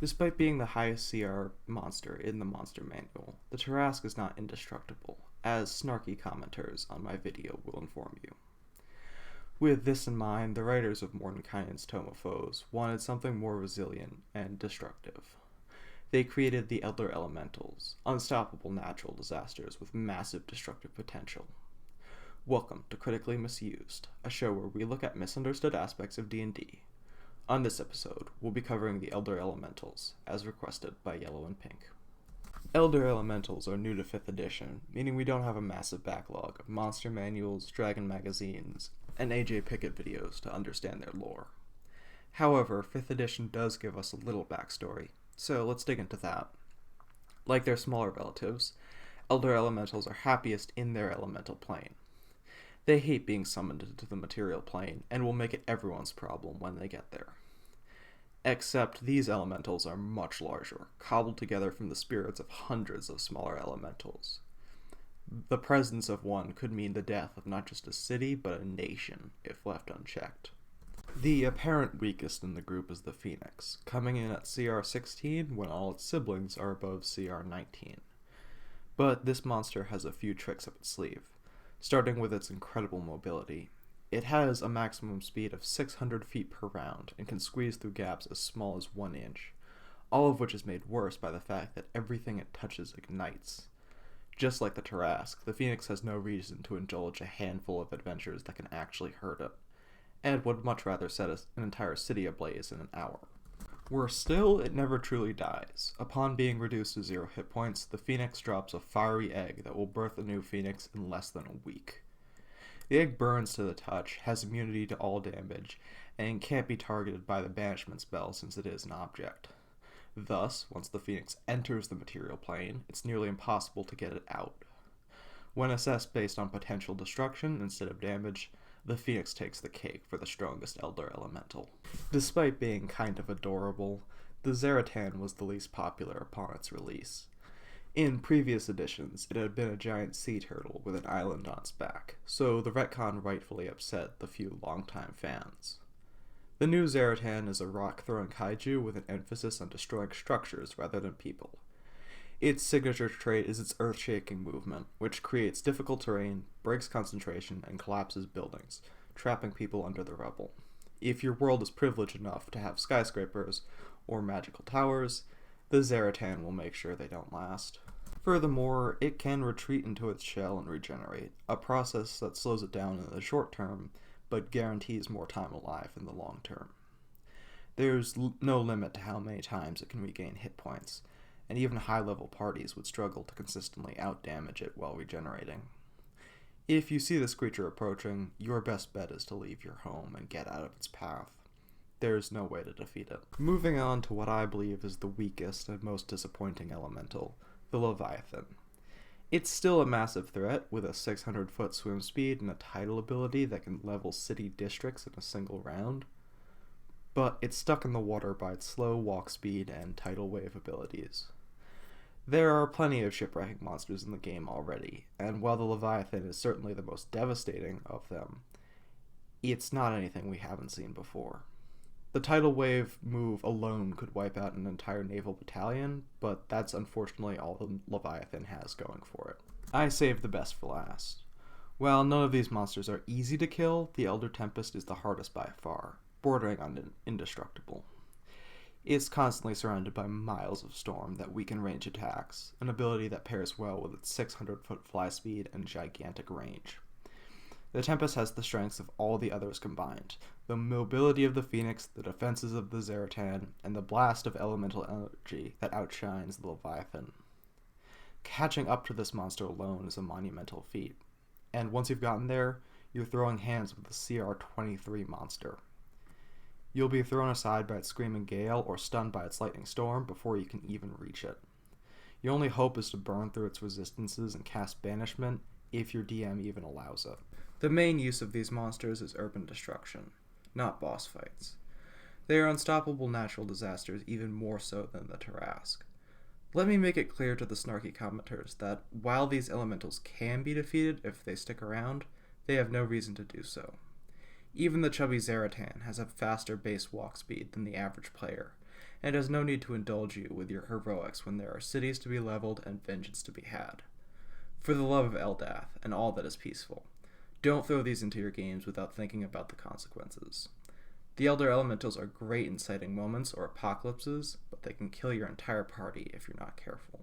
Despite being the highest CR monster in the monster manual, the Tarrasque is not indestructible, as snarky commenters on my video will inform you. With this in mind, the writers of Mordenkainen's Tome of Foes wanted something more resilient and destructive. They created the Elder Elementals, unstoppable natural disasters with massive destructive potential. Welcome to Critically Misused, a show where we look at misunderstood aspects of D&D. On this episode, we'll be covering the Elder Elementals, as requested by Yellow and Pink. Elder Elementals are new to 5th edition, meaning we don't have a massive backlog of monster manuals, dragon magazines, and AJ Pickett videos to understand their lore. However, 5th edition does give us a little backstory, so let's dig into that. Like their smaller relatives, Elder Elementals are happiest in their elemental plane. They hate being summoned into the material plane, and will make it everyone's problem when they get there. Except these elementals are much larger, cobbled together from the spirits of hundreds of smaller elementals. The presence of one could mean the death of not just a city, but a nation, if left unchecked. The apparent weakest in the group is the Phoenix, coming in at CR 16 when all its siblings are above CR 19. But this monster has a few tricks up its sleeve. Starting with its incredible mobility. It has a maximum speed of 600 feet per round and can squeeze through gaps as small as 1 inch, all of which is made worse by the fact that everything it touches ignites. Just like the Tarrasque, the Phoenix has no reason to indulge a handful of adventures that can actually hurt it, and would much rather set an entire city ablaze in an hour. Worse still, it never truly dies. Upon being reduced to 0 hit points, the Phoenix drops a fiery egg that will birth a new Phoenix in less than a week. The egg burns to the touch, has immunity to all damage, and can't be targeted by the banishment spell since it is an object. Thus, once the Phoenix enters the material plane, it's nearly impossible to get it out. When assessed based on potential destruction instead of damage, the Phoenix takes the cake for the strongest Elder Elemental. Despite being kind of adorable, the zaratan was the least popular upon its release. In previous editions, it had been a giant sea turtle with an island on its back, so the retcon rightfully upset the few longtime fans. The new zaratan is a rock-throwing kaiju with an emphasis on destroying structures rather than people. Its signature trait is its earth-shaking movement, which creates difficult terrain, breaks concentration, and collapses buildings, trapping people under the rubble. If your world is privileged enough to have skyscrapers or magical towers, the zaratan will make sure they don't last. Furthermore, it can retreat into its shell and regenerate, a process that slows it down in the short term, but guarantees more time alive in the long term. There's no limit to how many times it can regain hit points, and even high-level parties would struggle to consistently out-damage it while regenerating. If you see this creature approaching, your best bet is to leave your home and get out of its path. There's no way to defeat it. Moving on to what I believe is the weakest and most disappointing elemental, the leviathan. It's still a massive threat with a 600-foot swim speed and a tidal ability that can level city districts in a single round, but it's stuck in the water by its slow walk speed and tidal wave abilities. There are plenty of shipwrecking monsters in the game already, and while the Leviathan is certainly the most devastating of them, it's not anything we haven't seen before. The tidal wave move alone could wipe out an entire naval battalion, but that's unfortunately all the Leviathan has going for it. I saved the best for last. While none of these monsters are easy to kill, the Elder Tempest is the hardest by far, bordering on indestructible. It's constantly surrounded by miles of storm that weaken range attacks, an ability that pairs well with its 600-foot fly speed and gigantic range. The Tempest has the strengths of all the others combined, the mobility of the Phoenix, the defenses of the zaratan, and the blast of elemental energy that outshines the Leviathan. Catching up to this monster alone is a monumental feat, and once you've gotten there, you're throwing hands with the CR 23 monster. You'll be thrown aside by its screaming gale or stunned by its lightning storm before you can even reach it. Your only hope is to burn through its resistances and cast banishment, if your DM even allows it. The main use of these monsters is urban destruction, not boss fights. They are unstoppable natural disasters even more so than the Tarrasque. Let me make it clear to the snarky commenters that while these elementals can be defeated if they stick around, they have no reason to do so. Even the chubby zaratan has a faster base walk speed than the average player, and has no need to indulge you with your heroics when there are cities to be leveled and vengeance to be had. For the love of Eldath and all that is peaceful, don't throw these into your games without thinking about the consequences. The Elder Elementals are great in sighting moments or apocalypses, but they can kill your entire party if you're not careful.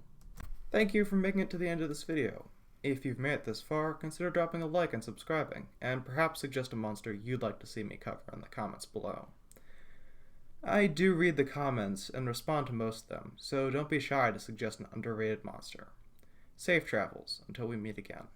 Thank you for making it to the end of this video. If you've made it this far, consider dropping a like and subscribing, and perhaps suggest a monster you'd like to see me cover in the comments below. I do read the comments and respond to most of them, so don't be shy to suggest an underrated monster. Safe travels until we meet again.